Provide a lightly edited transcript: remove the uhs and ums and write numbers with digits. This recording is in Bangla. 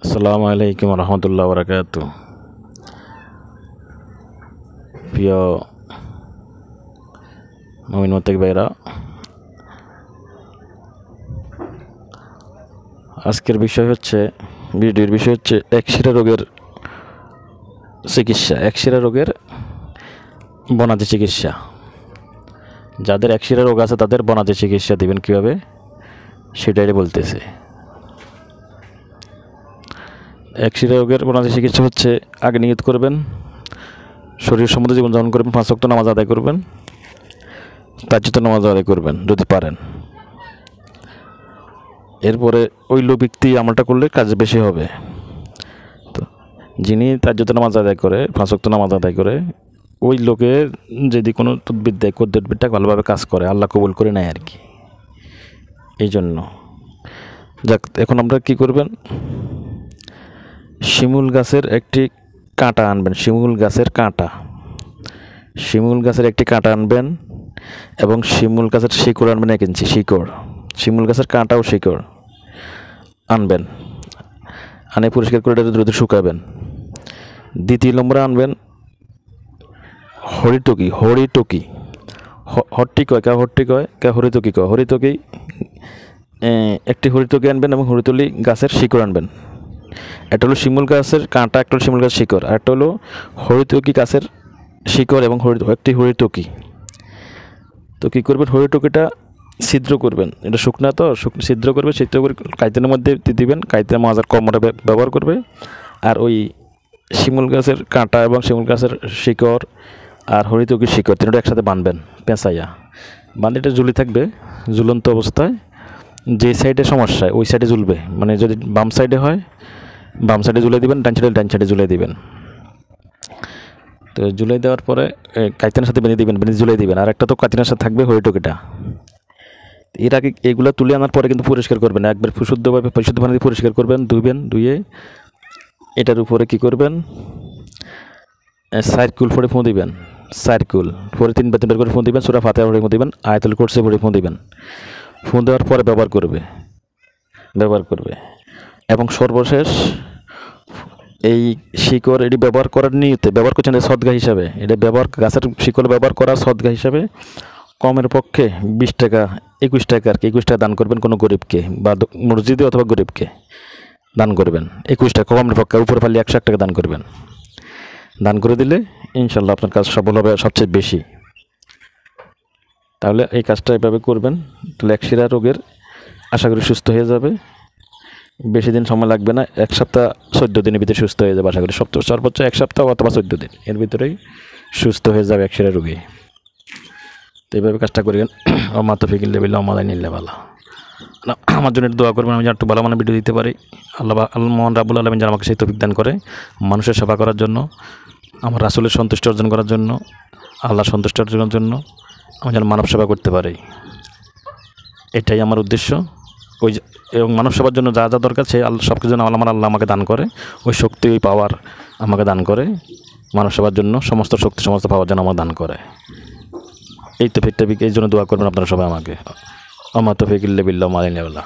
আসসালামু আলাইকুম রহমতুল্লাহ বরকাত। প্রিয় মুমিন মুত্তাকি ভাইরা, আজকের ভিডিওর বিষয় হচ্ছে একশিরা রোগের চিকিৎসা। একশিরা রোগের বনাদি চিকিৎসা। যাদের একশিরা রোগ আছে তাদের বনাদি চিকিৎসা দিবেন কীভাবে সেটাই বলতেছে। একশিরা রোগের বনাদি চিকিৎসা হচ্ছে, আগে নিয়ত করবেন, শরীর সম্বন্ধে জীবনযাপন করবেন, 5 ওয়াক্ত নামাজ আদায় করবেন, তাহাজ্জুদ নামাজ আদায় করবেন যদি পারেন। এরপরে ওই ব্যক্তি আমলটা করলে কাজ বেশি হবে। তো যিনি তাহাজ্জুদ নামাজ আদায় করে, 5 ওয়াক্ত নামাজ আদায় করে, ওই লোকে যদি কোনো তদবির দেয়, তদবিরটা ভালোভাবে কাজ করে, আল্লাহ কবুল করে নেয় আর কি। এই জন্য যাক, এখন আমরা কি করবেন, শিমুল গাছের একটি কাঁটা আনবেন। শিমুল গাছের একটি কাঁটা আনবেন এবং শিমুল গাছের শিকড় আনবেন 1 ইঞ্চি শিকড়। শিমুল গাছের কাঁটা ও শিকড় আনবেন, আনে পরিষ্কার করে রোদে শুকাবেন। দ্বিতীয় নম্বরে আনবেন হরিতকি। হট্টি কয় কে হরিতকি কয়। হরিতকি একটি হরিতকি আনবেন এবং হরিতলি গাছের শিকড় আনবেন। একটা হলো শিমুল গাছের কাঁটা, একটা হলো শিমুল গাছের শিকড়, আর একটা হলো হরিতকি গাছের শিকড় এবং একটি হরিতকি। তো কী করবেন, হরিতকিটা ছিদ্র করবেন, এটা শুকনা তো ছিদ্র করবে, ছিদ্র করে কাইতেনের মধ্যে দিবেন, কাইতের মাজার কমরে ব্যবহার করবে। আর ওই শিমুল গাছের কাঁটা এবং শিমুল গাছের শিকড় আর হরিতকির শিকড় তিনটা একসাথে বাঁধবেন, পেঁচাইয়া বাঁধে এটা ঝুলি থাকবে। ঝুলন্ত অবস্থায় যে সাইডে সমস্যা ওই সাইডে ঝুলবে, মানে যদি বাম সাইডে হয় বাম সাইডে ঝুলে দিবেন, ডান সাইডে ঝুলে দিবেন। তো ঝুলে দেওয়ার পরে কাইতেনের সাথে বেঁধে ঝুলে দিবেন। আর একটা তো কাতিনের সাথে থাকবে হরিটকিটা। এর আগে এইগুলো তুলে আনার পরে কিন্তু পরিষ্কার করবেন, একবার শুদ্ধভাবে পরিশুদ্ধ পানি দিয়ে পরিষ্কার করবেন, ধুয়ে এটার উপরে কি করবেন, সার্কুল পরে ফোঁ দিবেন। সার্কুল পরে 3 করে ফোঁ দিবেন, সূরা ফাতিহা পড়ে ফোঁ দিবেন, আয়াতুল কুরসি পড়ে ফোঁ দিবেন। ফোঁ দেওয়ার পরে ব্যবহার করবে এবং সর্বশেষ এই শিকড় এটি ব্যবহার করার নিয়তে ব্যবহার করছেন সদগা হিসাবে। এটা গাছের শিকড় ব্যবহার করার সদগা হিসাবে কমের পক্ষে 20 টাকা 21 টাকা আর কি, 21 টাকা দান করবেন কোনো গরিবকে, বা মসজিদে অথবা গরিবকে দান করবেন। 21 টাকা কমের পক্ষে, উপরে পারলে 101 টাকা দান করবেন। দান করে দিলে ইনশাল্লাহ আপনার কাজ সফল হবে সবচেয়ে বেশি। তাহলে এই কাজটা এভাবে করবেন, তাহলে একশিরা রোগের আশা করি সুস্থ হয়ে যাবে। বেশি দিন সময় লাগবে না, 1 সপ্তাহ 14 দিনের ভিতরে সুস্থ হয়ে যাবে আশা করি। সর্বোচ্চ 1 সপ্তাহ অথবা 14 দিন এর ভিতরেই সুস্থ হয়ে যাবে একশিরা রোগী। তো এইভাবে কাজটা করিবেন। আমার তো ফিকির লেবিল্লা আমাদের নিলে ভালো। আমার জন্য দোয়া করবেন, আমি যেন একটু ভালো মানে ভিডিও দিতে পারি। আল্লাহ মোহান রাব্বুল আলামিন যেন আমাকে সেই তৌফিক দান করে, মানুষের সেবা করার জন্য, আমার রাসূলের সন্তুষ্টি অর্জন করার জন্য, আল্লাহর সন্তুষ্টি অর্জনের জন্য আমি যেন মানব সেবা করতে পারি। এটাই আমার উদ্দেশ্য। এবং মানব সেবার জন্য যা দরকার সে সব কিছু যেন আল্লাহ আমাকে দান করে, ওই শক্তি ওই পাওয়ার আমাকে দান করে, মানব সেবার জন্য সমস্ত শক্তি সমস্ত পাওয়ার যেন আমাকে দান করে। এই তৌফিকটা এই জন্য দোয়া করবেন আপনারা সবাই আমাকে। আমার তৌফিক ইল্লা বিল্লাহ।